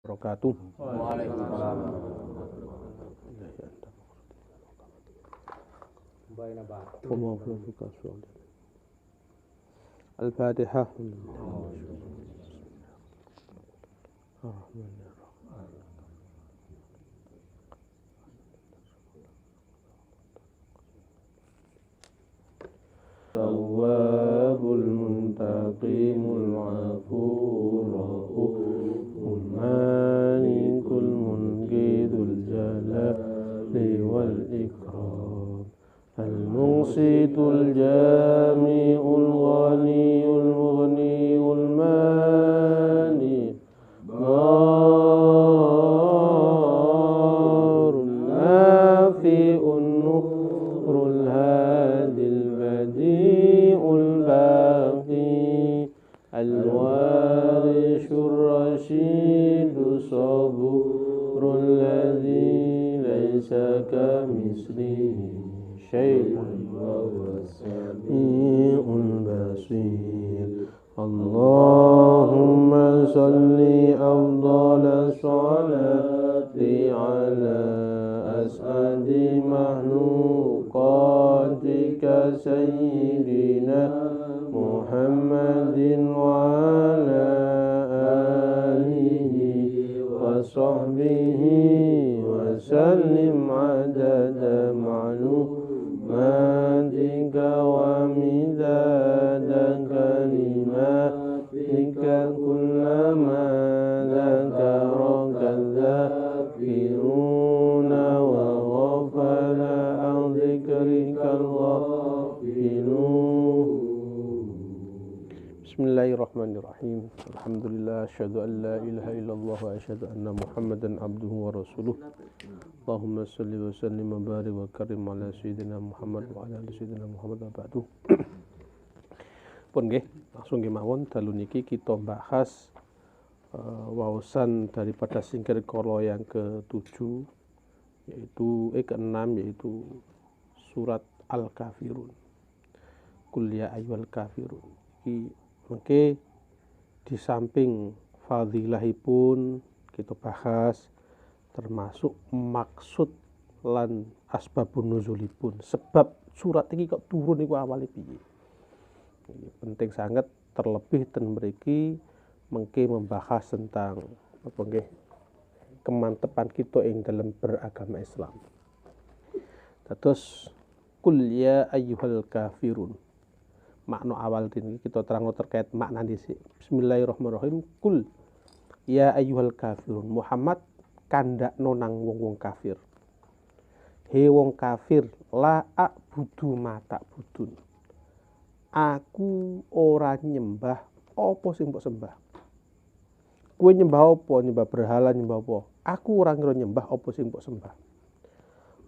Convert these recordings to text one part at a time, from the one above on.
wabarakatuh. Waalaikumsalam. Al-Fatihah. Tawwabul muntaqimul afur ra'uful malikul munqidul jalali wal ikram al-muqsitul jami'ul ghaniyul mughniyul mani darun nafi'un nurul hadil badi'ul baqi al-warishur rashidu saburul ladzi laysa kamislihi syai'un wa huwas sami'ul basir. Allahumma salli afdhala sholati ala as'adi mahluqatika sayyidina Muhammadin wa ala alihi wa sahbihi wa sallim adada ma'lumatika wa midada kalimatika kullama dhakaraka dhakiruna wa ghafala an dhikrika ghafilun. Bismillahirrahmanirrahim. Alhamdulillah, asyhadu an la ilaha illallah wa asyhadu anna Muhammadan abduhu wa rasuluh. Allahumma shalli wa sallim wa barik wa karim ala sayyidina Muhammad wa ala ali sayyidina Muhammad wa ba'du. Pun nggih, langsung nggih mawon dalu niki kita bahas wawasan daripada singkir kala yang ke-7 yaitu ke-6 yaitu surat Al-Kafirun. Qul ya ayyuhal kafirun. Iki mengke di samping fadilahipun kita bahas termasuk maksud lan asbabun nuzulipun, sebab surat ini kok turun iku awale piye. Ini penting sangat, terlebih ten mriki mengke membahas tentang apa nggih kemantepan kita ing dalam beragama Islam. Terus qul ya ayyuhal kafirun. Makna awal ini kita terang terkait makna dhisik. Bismillahirrahmanirrahim. Qul ya ayyuhal kafirun. Muhammad kandakno nang wong-wong kafir. He wong kafir, la a'budu ma ta'budun. Aku ora nyembah apa sing mbok sembah. Kowe nyembah apa? Nyembah berhala, nyembah apa? Aku ora ngira nyembah apa sing mbok sembah.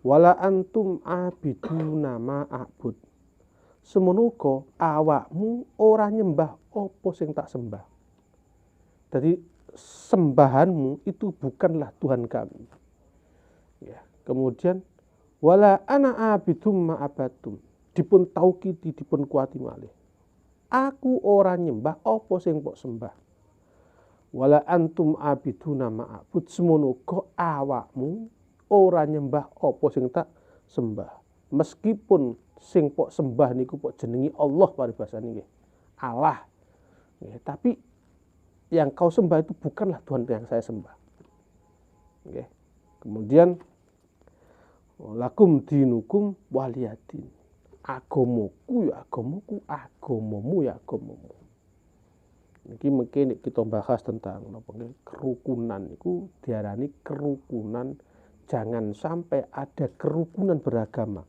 Wala antum abiduna ma a'bud. Semono uga awakmu ora nyembah apa sing tak sembah. Jadi sembahanmu itu bukanlah Tuhan kami. Ya, kemudian wala ana abidum ma abatum. Dipun taukidi, dipun kuati malih. Aku ora nyembah apa sing mbok sembah. Wala antum abiduna ma abud. Semono uga awakmu ora nyembah apa sing tak sembah. Meskipun sing pok sembah niku pok jenengi Allah paribasane nggih. Allah. Nggih, tapi yang kau sembah itu bukanlah Tuhan yang saya sembah. Nggih. Kemudian lakum dinukum waliyadin. Agamaku ya agamaku, agamamu ya agamamu. Niki mungkin kita bahas tentang napa nggih kerukunan niku diarani kerukunan, jangan sampai ada kerukunan beragama.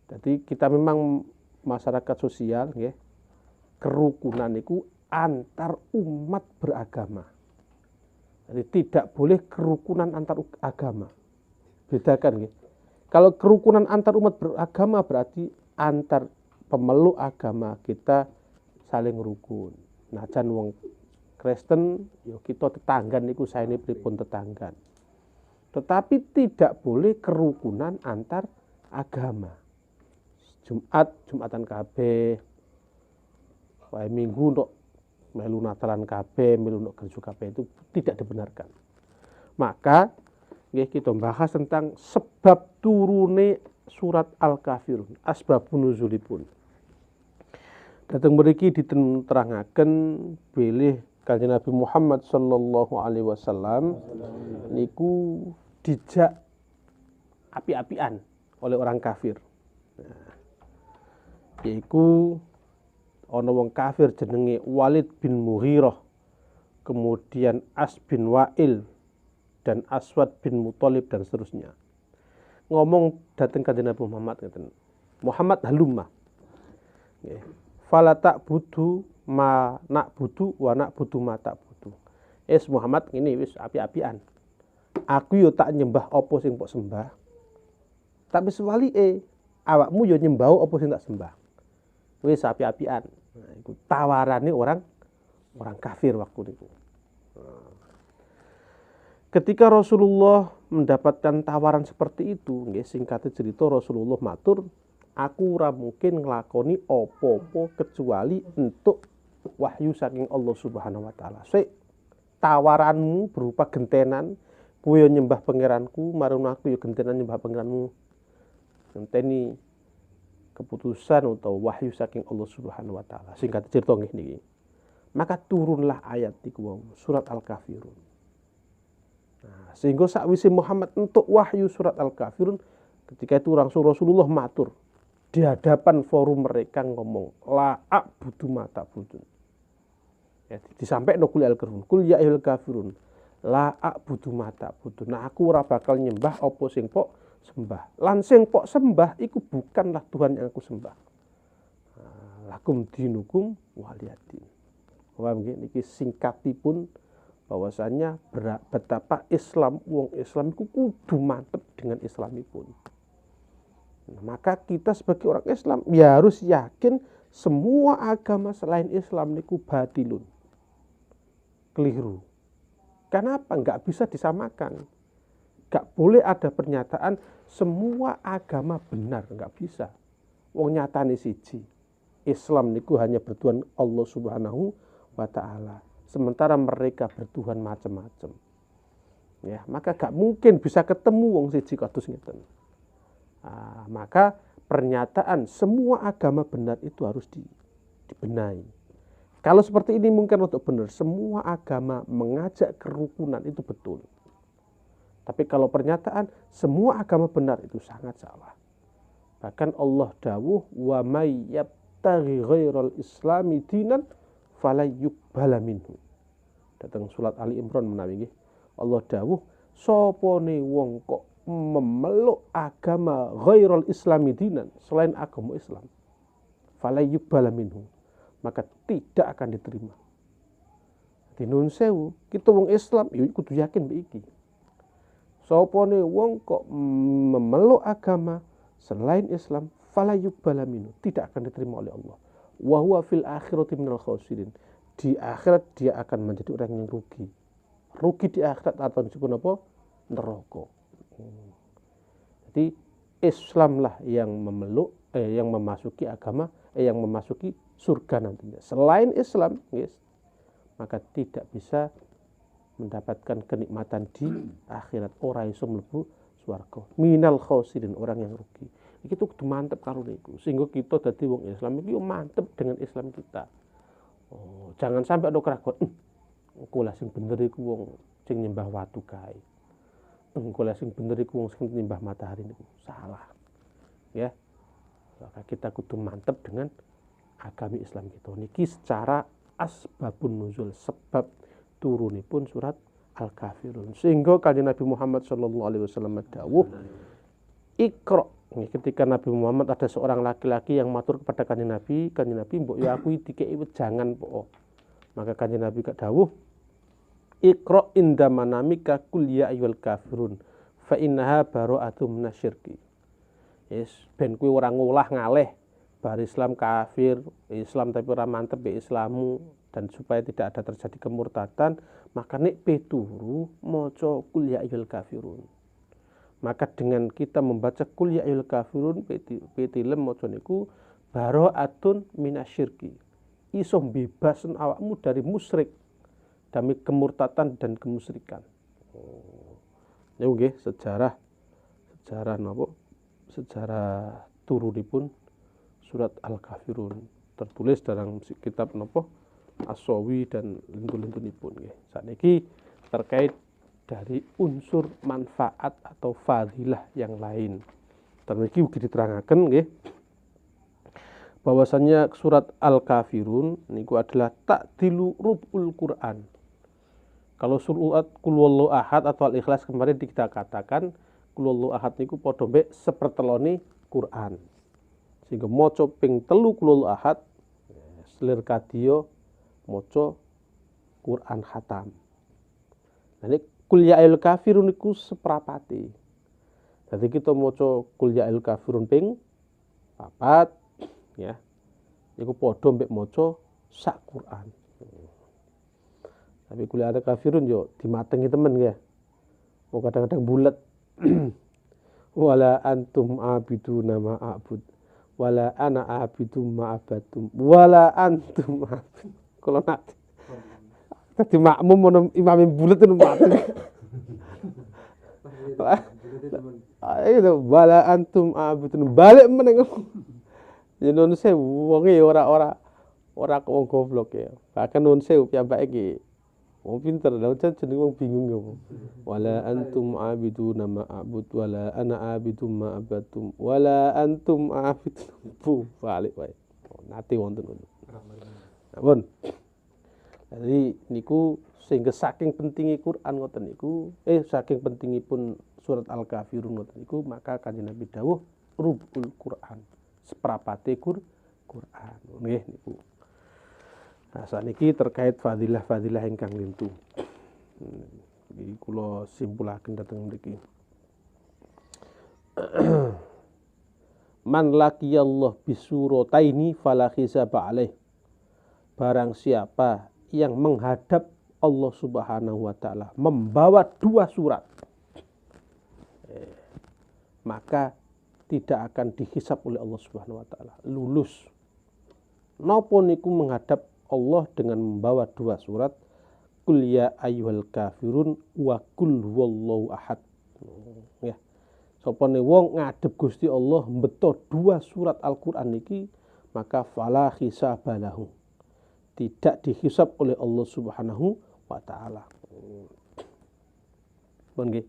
Jadi kita memang masyarakat sosial nggih. Kerukunan itu antar umat beragama. Jadi tidak boleh kerukunan antar agama. Bedakan nggih. Kalau kerukunan antar umat beragama berarti antar pemeluk agama kita saling rukun. Nah, jan wong Kristen yo kita tetanggan niku saene pripun tetanggan. Tetapi tidak boleh kerukunan antar agama. Jumatan kabeh, wae minggu untuk melu Natalan kabeh, melu ndok gereja kabeh itu tidak dibenarkan. Maka nggih kita bahas tentang sebab turune surat Al-Kafirun, asbabun nuzulipun. Dateng mriki diterangaken bilih Kanjeng Nabi Muhammad sallallahu alaihi wasallam niku dijak api-apian oleh orang kafir. Nah, yaiku ana wong kafir jenenge Walid bin Mughirah, kemudian As bin Wa'il dan Aswad bin Muthalib dan seterusnya. Ngomong dateng Kanjeng Nabi Muhammad ngeten. Muhammad halumma. Nggih. Fala ta'budu ma na'budu wa na'budu ma ta'budu. Muhammad ngene wis api-apian. Aku yo tak nyembah apa sing mbok sembah. Tapi sewalike awakmu yo nyembah apa sing tak sembah. Wis api-apian. Nah, itu tawarane orang kafir waktu itu. Ketika Rasulullah mendapatkan tawaran seperti itu, nggih singkatnya cerita Rasulullah matur, aku ora mungkin nglakoni apa-apa kecuali untuk wahyu saking Allah Subhanahu wa taala. Sik tawaranmu berupa gentenan, kowe yo nyembah pangeranku, marang aku yo gentenan nyembah pangeranmu. Ngenteni keputusan atau wahyu saking Allah Subhanahu wa taala. Singkat cerita nggih niki. Maka turunlah ayat iku surat Al-Kafirun. Nah, sehingga sakwise Muhammad untuk wahyu surat Al-Kafirun, ketika itu langsung Rasulullah matur di hadapan forum mereka ngomong la a'budu ma ta'budun. Ya, disampaikan kul al-kafirun, kul ya ayyuhal kafirun la a'budu ma ta'budun. Nah, aku ora bakal nyembah apa sing pok sembah. Lan sing pok sembah iku bukanlah Tuhan yang aku sembah. Lakum dinukum waliyadin. Wah nggih niki singkatipun bahwasanya betapa Islam wong Islam iku kudu mantep dengan Islamipun. Nah, maka kita sebagai orang Islam ya harus yakin semua agama selain Islam niku batilun. Keliru. Kenapa? Nggak bisa disamakan. Nggak boleh ada pernyataan semua agama benar, nggak bisa. Wong nyatane siji. Islam niku hanya bertuhan Allah Subhanahu wa taala. Sementara mereka bertuhan macam-macam. Ya, maka gak mungkin bisa ketemu wong siji kados ngeten. Maka pernyataan semua agama benar itu harus dibenahi. Kalau seperti ini mungkin untuk benar, semua agama mengajak kerukunan itu betul. Tapi kalau pernyataan semua agama benar itu sangat salah. Bahkan Allah dawuh wa may yabtaghi ghairal islami dinan fala yuqbala minhu. Datang surat Ali Imran menawi nggih. Allah dawuh sopone wong kok memeluk agama ghairal islami dinan selain agama Islam. Fala yuqbala minhu. Maka tidak akan diterima. Di nun sewu, kita wong Islam ya kudu yakin mbek iki. Sopone wong kok memeluk agama selain Islam fala yuqbala minhu, tidak akan diterima oleh Allah. Wa huwa fil akhirati minal khasirin. Di akhirat dia akan menjadi orang yang rugi. Rugi di akhirat atau disebut apa? Neraka. Jadi Islamlah yang memeluk yang memasuki agama yang memasuki surga nantinya. Selain Islam, yes, maka tidak bisa mendapatkan kenikmatan di akhirat. Ora iso mlebu swarga. Minal khasirin, orang yang rugi. Iki tuh kudu mantep karo niku. Sehingga kita dadi wong Islam iki yo mantep dengan Islam kita. Oh, jangan sampai ada keraguan. Engko lah sing bener iku wong sing nyembah watu kae. Engko lah sing bener iku wong sing nyembah matahari niku. Salah. Ya. Maka kita kudu mantep dengan agama Islam kita. Niki secara asbabun nuzul, sebab turunipun surat Al-Kafirun. Sehingga Kanjeng Nabi Muhammad sallallahu alaihi wasallam dawuh Iqra. Ketika Nabi Muhammad ada seorang laki-laki yang matur kepada Kanjeng Nabi mbok yo aku dikeki jangan po. Maka Kanjeng Nabi gak dawuh Iqra inda manamika kul ya ayyuhal kafirun fa innaha bara'atun minasyirki. Yes, ben kuwi ora ngolah ngaleh bar Islam kafir, Islam tapi ora mantep be Islamu, dan supaya tidak ada terjadi kemurtadan, maka nek peturu maca kul ya ayyuhal kafirun. Maka dengan kita membaca kul ya ayyuhal kafirun pitilem maca niku bara'atun minasyirki. iso bebasen awakmu dari musyrik, dari kemurtatan dan kemusyrikan. Niku nggih sejarah napa? Sejarah turunipun surat Al-Kafirun tertulis dalam kitab napa? As-Sawi dan lintu-lintunipun nggih. Sakniki terkait dari unsur manfaat atau fadilah yang lain. Terus iki ugi diterangaken nggih bahwasannya surat Al-Kafirun niku adalah ta'dilu rubul Quran. Kalau surat Qul Huwallahu Ahad atau Al-Ikhlas kemarin kita katakan Qul Huwallahu Ahad niku padha mbek sepertelone Quran. Sehingga maca ping 3 Qul Huwallahu Ahad selir kadya maca Quran khatam. Nah nek Qul Ya Ayyuhal Kafirun niku seprapate. Jadi kita maca Qul Ya Ayyuhal Kafirun ping 4 ya. Niku padha mbek maca sak Quran. Tapi Qul Ya Ayyuhal Kafirun yo dimatengi temen ya. Oh kadang-kadang bulet. Wala antum abiduna ma a'bud. Wala ana abidum ma abatum. Wala antum abid. Kalau nanti tadi makmum ono imam bulet itu mati. Ayo wala antum abidun balik meneng. Ya nun sewu wong e ora wong goblok ya. Bahkan nun sewu piyambake iki wong pinter lha jeneng wong bingung ya. Wala antum abiduna ma a'bud wala ana abidum ma abatum wala antum abidun balik wae. Nate wonten ngono. Pun. Jadi niku sehingga saking pentingnya Quran ngoten niku saking pentingipun surat Al-Kafirun ngoten niku maka Kanjeng Nabi dawuh rubul Quran seprapate Quran nggih niku. Nah saniki terkait fadilah-fadilah ingkang lintu. Iki kula simpulaken dhateng mriki. Man laqiyallah bisurataini fala hisaba alaih. Barang siapa yang menghadap Allah Subhanahu wa taala membawa 2 surat maka tidak akan dihisab oleh Allah Subhanahu wa taala, lulus. Napa niku menghadap Allah dengan membawa 2 surat Qul Ya Ayyuhal Kafirun wa Qul Huwallahu Ahad. Ya. Sopane wong ngadep Gusti Allah mbeto 2 surat Al-Qur'an niki maka fala hisabalahu. Tidak dihisab oleh Allah Subhanahu wa taala. Pun nggih.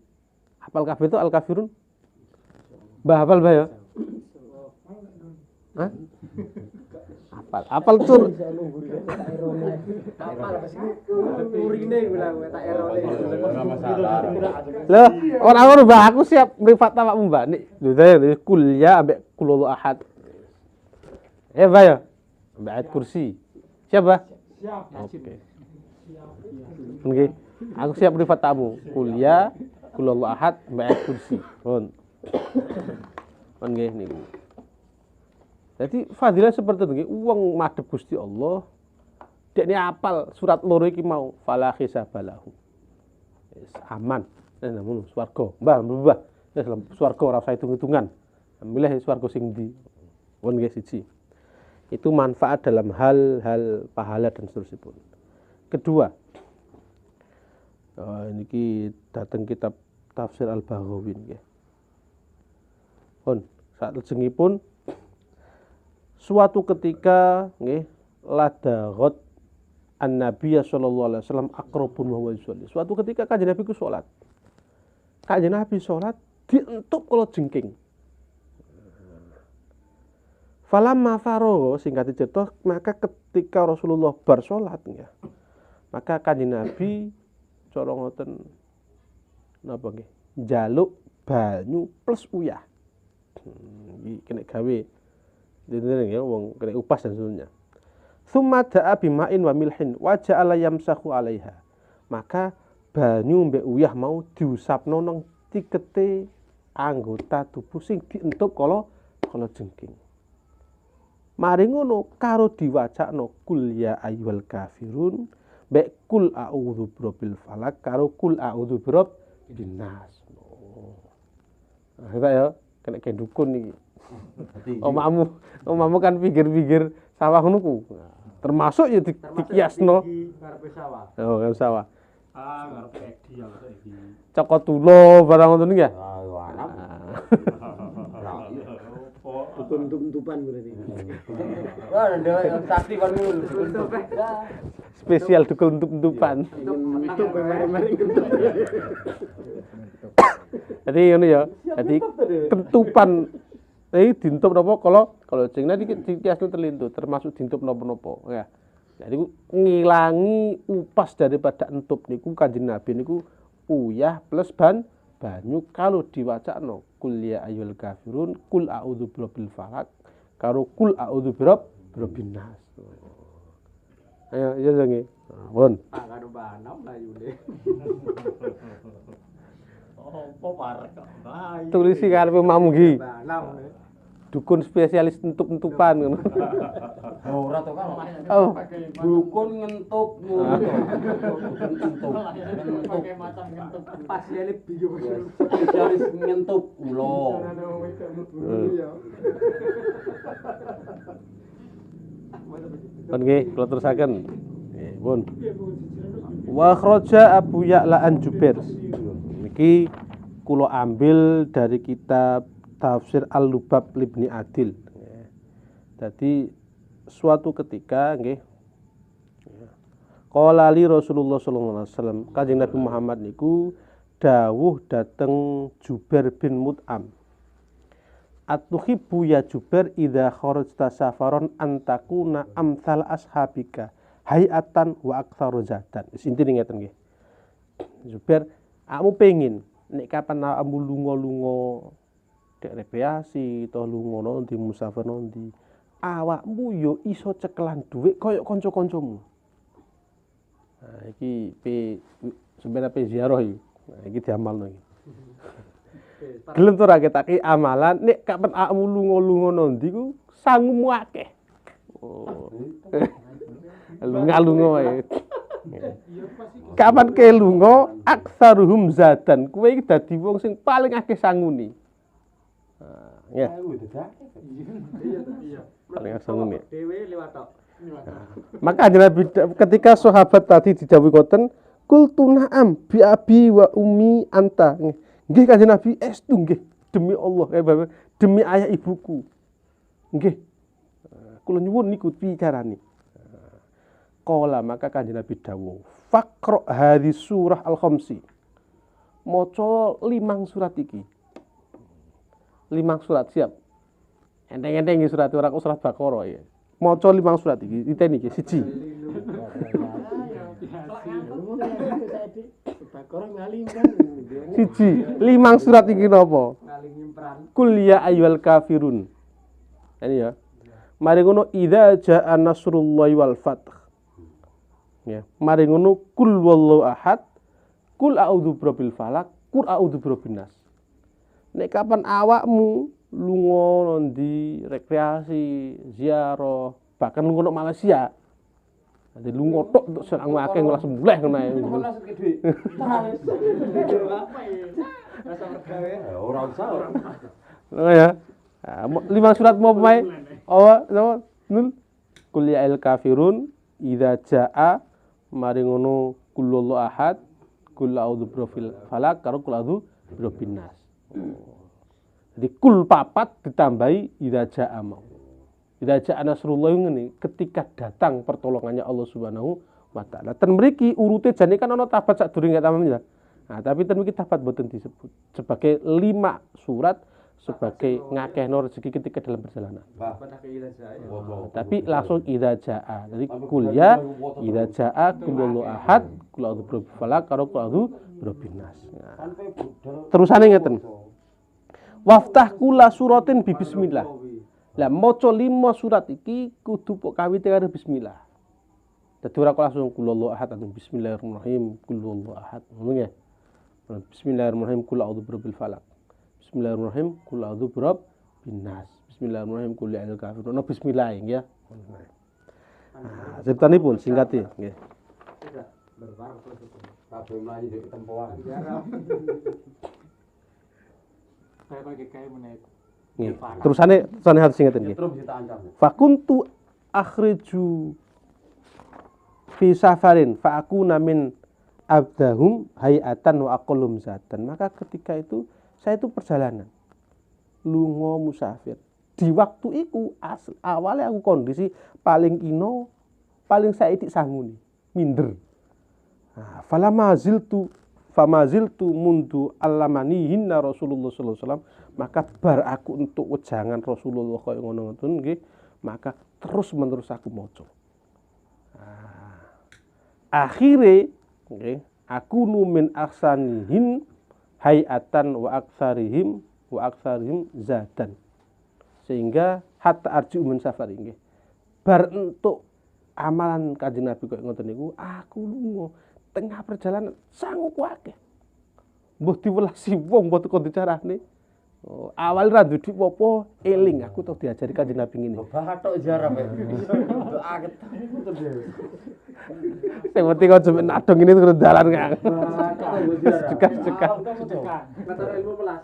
Hafal kabeh itu Al-Kafirun? Mbah hafal mbah ya? Hah? Apal tur. Loh, orang Mbah aku siap mripat awakmu Mbah. Nik lho saya Qul Ya ambek Qul Huwallahu Ahad. Mbah ya? Ambek ayat kursi. Siap, Mbah? Siap. Oke. Nggih. Aku siap mripat tamu. Qul Ya, Qul Huwallahu Ahad ambek ayat kursi. Pun. Pun nggih niku. Jadi fadilah seperti itu, wong madhep Gusti Allah, dekne apal surat loro iki mau fala hisabalahu. Wis aman. Namun swarga. Mbah, wis swarga ora usah hitung-hitungan. Milih swarga sing ndi. Pun nggih siji. Itu manfaat dalam hal-hal pahala dan seterusnya pun. Kedua, niki dateng kitab Tafsir Al-Baghawi nggih. Pun saat lajengipun suatu ketika nggih ladaghot an-nabiy sallallahu alaihi wasallam aqrabun wa yusolli. Suatu ketika Kanjeng Nabi ku salat. Kanjeng Nabi salat dientuk kala jengking. Falamma faragha singkat cerita maka ketika Rasulullah bar salat ya. Maka Kanjeng Nabi cara ngoten napa nggih njaluk banyu plus uyah. Iki kena gawe dene ya wong kena upas dan sebagainya. Tsumma da'a bima'in wa milhin wa ja'ala yamsahu 'alaiha. Maka banyu mbek uyah mau diusapno nang tikete anggota tubuh sing dientuk kala jengking. Mari ngono karo diwacakno Qul Ya Ayyuhal Kafirun mbek Qul A'udzu Birabbil Falaq karo Qul A'udzu Birabbin Nas. Nah, ya kena dukun iki. Omamu kan pikir-pikir sawah ngono ku. termasuk ya dikiasno. Ngarepe sawah. Oh, kan sawah. Ngarepe edi ya iki. Cokot barang ngoten nggih. Dukun-tupan berarti. Wah, ndek sakti kon ngono. Spesial dukun-tupan. Mentuk mari-mari. Jadi ngono ya. Jadi kentupan dintup napa kalau jenenge iki kiasno terlintu termasuk dintup napa-napa ya. Jadi ngilangi upas daripada entup niku Kanjeng Nabi niku uyah plus banyu kalau diwacakno kul ya ayyuhal kafirun kul a'udzu birabbil falaq karo kul a'udzu birabbin nas. Ayo ya jange. Pun. Karo banam layune. Apa parek kok. Tulisi karepe mamugi. Banam. Dukun spesialis entup-entupan ngono. Ora to kan. Oh, Dukun ngentup ngono to. Ngentup. Pakai macam ngentup. Pasiene bingung. Spesialis ngentup ulo. pun nggih kula terusaken. Nggih, pun. Wa kharaja Abu Ya'la an Jubair. Niki kula ambil dari kitab Tafsir Al-Lubab Libni Adil. Jadi suatu ketika nggih qala li Rasulullah sallallahu alaihi wasallam Kanjeng Nabi Muhammad niku dawuh dateng Jubair bin Mut'am. Atuhibbu ya Jubair idza kharajta safaron antakuna amsal ashabika hayatan wa aktsaru zadan. Intine ngeten nggih. Jubair, aku pengin nek kapan awakmu lunga-lunga dek rekreasi to lunga nanti musafir nanti awakmu yo iso cekelan dhuwit kaya kanca-kancamu. Nah iki sebenarnya ziarah iki. Nah iki diamalno iki. Gelem to ra ketake amalan nek kapan awakmu lunga-lunga nanti ku sangumu akeh. Oh. Lunga-lunga wae. Kapan ke lunga aksaruhum zadan kowe iki dadi wong sing paling akeh sangune. Ya. Paling asal ini. Dewe liwat tok. Maka Nabi ketika sahabat tadi dijawab ngoten, qultu na'am bi abi wa ummi anta. Nggih Kanjeng Nabi estu nggih demi Allah demi ayah ibuku. Nggih. Kula nyuwun niku bicarane. Qala maka Kanjeng Nabi dawuh, faqra hadhihi surah al-khamsi. Maca 5 surat iki. 5 surat siap. Enteng-enteng iki surat ora kok surat Baqarah ya. Maca 5 surat iki, diteni iki siji. Siji, 5 surat iki napa? Kul ya ayyuhal kafirun. Ini ya. Mari ngono idza jaa nasrullahi wal fath. Ya, mari ngono kul wallahu ahad, kul a'udzu birabbil falaq, kul a'udzu birabbin nas. Nek kapan awakmu lunga ndi rekreasi, ziarah, bahkan lunga nang Malaysia. Dadi lunga tok untuk seneng akeh ngolah sembelih ngono ae. Ora usah. Nah ya. 5 surat mau pemain. Apa? Nul. Qul ya al kafirun idza jaa mari ngono kul wallahu ahad, kul a'udzu birabbil falaq, karo kul a'udzu birabbin nas. Jadi kul papat ditambahi idza jaa mau. Idza jaa nasrullah ngene ketika datang pertolongannya Allah Subhanahu wa taala. Ten mriki urute jane kan ana tabat sadurunge tamam ya. Nah, tapi ten mriki tabat boten disebut sebagai 5 surat sebagai ngakehno rezeki ketika dalam perjalanan. Tapi langsung idza jaa. Jadi kul ya idza jaa kul wallahu ahad, kul a'udzu birabbil falaq, karo kul a'udzu birabbin nas. Terusane ngeten. Waftah kula suratin bi bismillah. Lah maca 5 surat iki kudu pok kawite karo bismillah. Dadi ora kok langsung kul wallahu ahad atau bismillahirrahmanirrahim kul wallahu ahad. Ngono ya. Bismillahirrahmanirrahim kul a'udzu birabbil falaq. Bismillahirrahmanirrahim kul a'udzu birabbin nas. Bismillahirrahmanirrahim kul ya kafirun. Bismillah ya. Nah, ceritane singkat nggih. Kabeh mlayu ndek tempoan. Saya pakai kayak menit. Nggih. Terusane harus inget nggih. Terus kita ancam. Fakuntu akhriju fi safarin fa akuna min abdahum hayatan wa aqallum zatan. Maka ketika itu saya itu perjalanan lunga musafir. Di waktu itu awalnya aku kondisi paling ino, paling saiki sanguni, minder. Nah, famaziltu mundu allamanihinna Rasulullah sallallahu alaihi wasallam, maka bar aku untuk wejangan Rasulullah kaya ngono ngoten nggih, maka terus menerus aku maca. Nah, akhire nggih aku numin aksanihin hayatan wa aktsarihim zadan. Sehingga hatta arji min safari nggih. Bar entuk amalan Kanjeng Nabi kaya ngoten niku, aku lunga tengah perjalanan sangu akeh. Mbah diwelasi wong mbah teko dicarane. Oh, awal ra dudu apa eling aku tau diajari Kanjeng Nabi ngene. Bahatok jarah mek. Doaket dhewe. Sing penting aja nadong ini terus dalan Kang. Cekak. Kata ilmu pelas.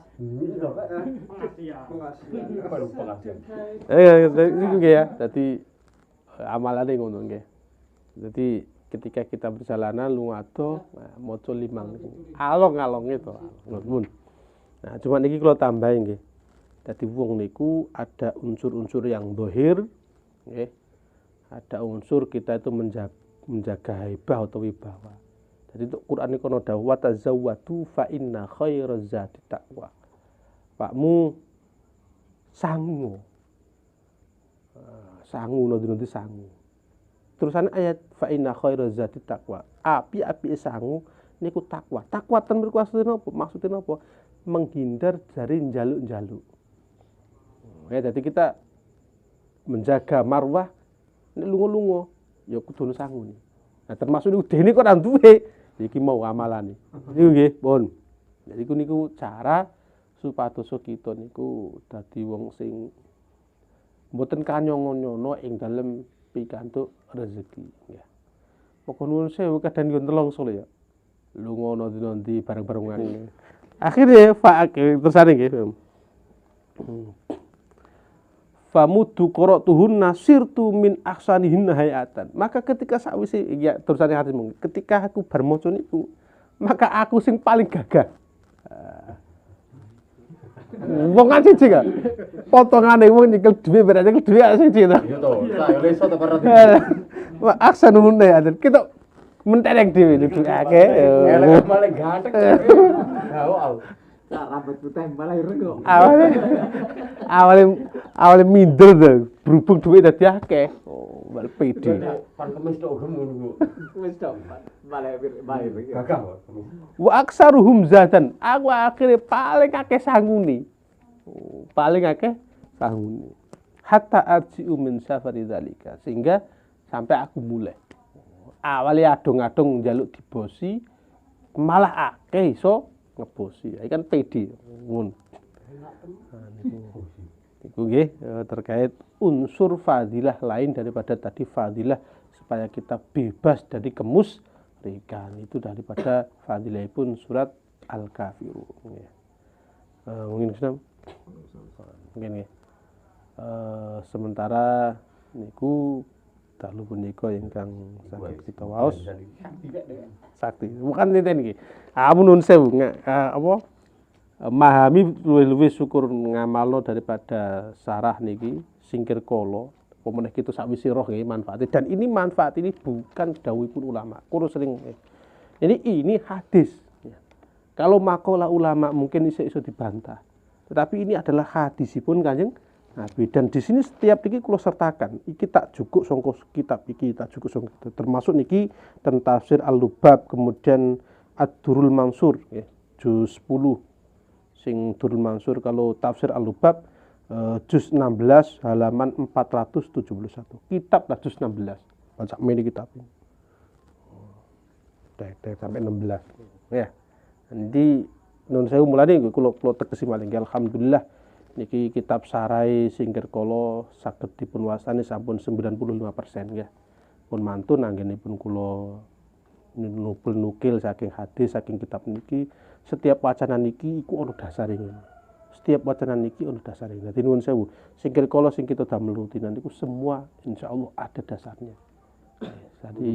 Iku nggih ya. Dadi amalane ngono nggih. Jadi ketika kita berjalanan lunga ado maca 5 niku. Along-alonge to. Nuwun. Nah, cuma niki kula tambahi nggih. Dadi wong niku ada unsur-unsur yang zahir nggih. Ada unsur kita itu menjaga haibah atau wibawa. Jadi untuk Quran ini kono dawuh tazawwadu fa inna khairaz zati taqwa. Pakmu sangu. Sangu nanti sangu. Terusan ayat fa inna khairaz zati taqwa. Api sangu niku takwa. Takwa ten mriku asline napa? Maksudnya napa? Menghindar dari njaluk-njaluk. Ya, jadi kita menjaga marwah nek lunga-lunga ya kudu sangu. Nah, termasuk niku dene kok nang duwe iki mau amalane. Niku nggih, pun. Jadi niku cara supados kita niku dadi wong sing mboten kanyong-nyono ing dalem pikantuk rezeki ya. Pokoke nuwun sewu kadang yo nelongso ya. Lunga nanti bareng-barengan. Akhirnya tersane nggih. Famudu qara'tuhun nasirtu min ahsanihin hayatan. Maka ketika sawise ya tersane hadis mung, ketika aku bar maca niku, maka aku sing paling gagah. Wong kan siji ka. Potongane wong nyekel dhuwit berarti nyekel dhuwit siji to. Iya to, saya leso to para. Wah, ahsanun hayatan. Kita mentereng dhewe lucu akeh. Elek malah ganteng. Wow. Nah, rambut putih malah ireng kok. Awalnya minder tuh, berhubung duit dadi akeh. Oh, bal pede. Pan kemis tok gemu. Wis tok. Malah ireng. Gagah. Wa aksaruhum zatan. Aku akhirnya paling akeh sangune. Paling akeh sangune. Hatta arji'u min safari dzalika. Sehingga sampai aku mulai. Awalnya adong-adong njaluk dibosi, malah akeh iso ngebosi. Iki kan pede. Ngono. Niku nggih terkait unsur fadilah lain daripada tadi fadilah supaya kita bebas dari kemusyrikan. Itu daripada fadilahipun surat Al-Kafirun nggih. Mungkin Islam. Mungkin nggih. Sementara niku dalu punika ingkang saged kita waos sakti. Bukan nenten iki. Amun sewu apa? Memahami luwih-luwih syukur ngamalno daripada sarah niki singkir kala pemeneh kita sakwise roh nggih manfaate dan ini manfaat ini bukan dawuhipun ulama. Kulo sering ini hadis ya. Kalau makalah ulama mungkin iso dibantah. Tetapi ini adalah hadisipun Kanjeng Nabi dan di sini setiap niki kula sertakan iki tak jukuk sangka kitab iki tak jukuk sangka termasuk niki ten tafsir Al-Lubab kemudian Ad-Durrul Mansur ya, juz 10 sing Durrul Mansur kalau tafsir Al-Lubab juz 16 halaman 471 kitab lah juz 16 baca meni kitab ini sampai 16 ya nanti nun sewu mulane kula tegesi malih alhamdulillah niki kitab sarai singkir kala saged dipun wastani sampun 95% ya pun mantun anggenipun kula nukil saking hadis saking kitab niki setiap wacana niki iku ana dasare ngene. Setiap wacana niki ana dasare. Dadi nuwun sewu, singkir kala sing kita damel rutinan niku semua insyaallah ada dasarnya. Jadi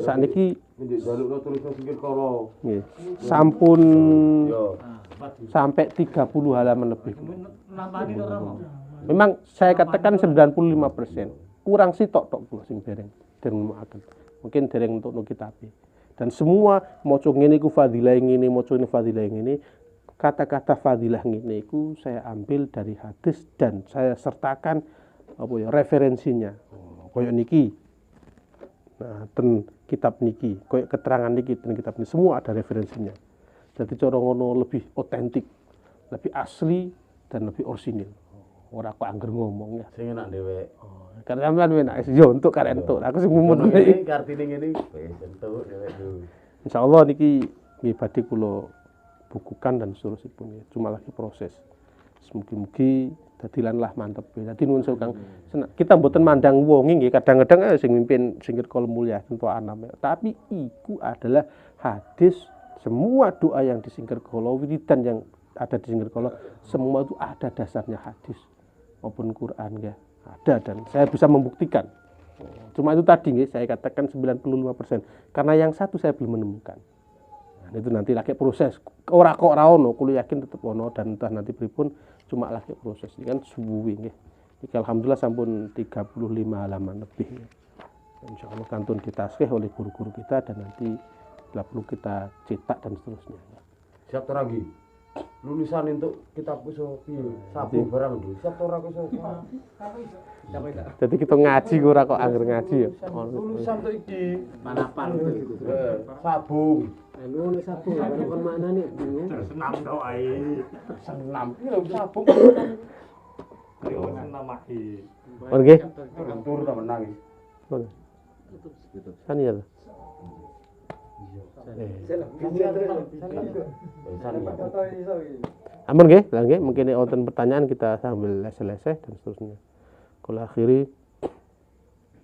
sakniki jalukno tulisan singkir kala. nggih sampun Yo. sampai 30 halaman lebih. Nambani ora mau. Memang saya katakan 95%. Kurang sitok tok kula sing dereng nemokaken. Mungkin dereng untuk kitabe. Dan semua maca ngene iku fadilah ngene, maca ini fadilah ngene. Kata-kata fadilah ngene iku saya ambil dari hadis dan saya sertakan apa ya referensinya. Koyo niki. Nah, ten kitab niki, koyo keterangan niki ten kitab niki semua ada referensinya. Jadi cara ngono lebih otentik, lebih asli dan lebih orisinil. Ora kok angger ngomong ya. Sing enak dhewe. Karena sampean enak yo untuk karek entuk. Aku sing mumun Ini kartine ngene wis entuk dhewe dulu. insyaallah niki nggih badhe kula bukukan dan seterusipun ya. Cuma lagi proses. Mugi-mugi dadi lan lah mantep. Dadi nuwun sewu Kang. Kita mboten mandang wong nggih kadang-kadang sing mimpin singkir kala mulia tentu anam. Tapi iku adalah hadis semua doa yang di singkir kala wiridan yang ada di singkir kala semua itu ada dasarnya hadis maupun Quran ya. Ada dan saya bisa membuktikan. Cuma itu tadi nggih saya katakan 95%. Karena yang satu saya belum menemukan. Nah, itu nanti lagi proses. Ora kok ora ono, kulo yakin tetep ono dan entah nanti pripun cuma lagi proses. Ini kan suwi nggih. Iki alhamdulillah sampun 35 halaman lebih. Insyaallah kantun ditaskhih oleh guru-guru kita dan nanti bila perlu kita cetak dan seterusnya. Siap ora nggih? Lulusan untuk kitab iso piye? Sabu barang lho. Siap ora kok iso? Jadi kita ngaji ora kok angger ngaji ya. Lulusan tuh iki. Manapal gitu. Sabung. Anu nek sabung kon mana nih bingung. Senam tok ae. Senam. Iki lho sabung. Ayo senam ae. Oh nggih. Tur ta menang iki. Boleh. Kan ya. Amun nggih, lah nggih mungkin wonten pertanyaan kita sambil leseh-leseh dan seterusnya. Kula akhiri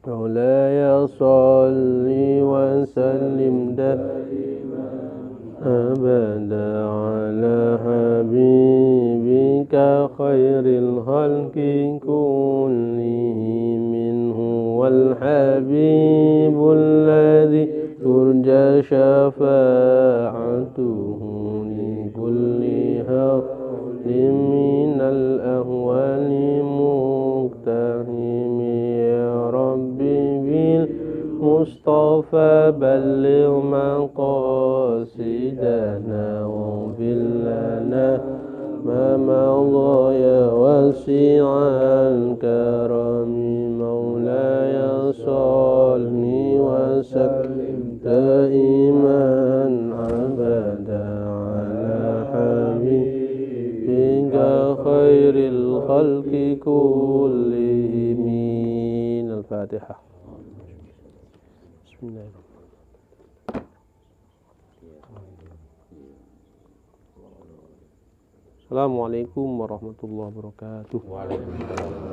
Maulaya sholli wa sallim abada ala habibika khairil khalqi kullihim minhu wal habibul ladzi turja syafa'atuhu li kulli hawlin minal ahwali muqtahim ya rabbi bil mustafa balligh maqasidana wa bil lana ma madha ya wasi'al karami maulaya sholli wa sallim daiman abada ala habibika khairil khalqi kullihim. Al-Fatihah. Bismillahirrahmanirrahim. Assalamualaikum warahmatullahi wabarakatuh. Waalaikumsalam.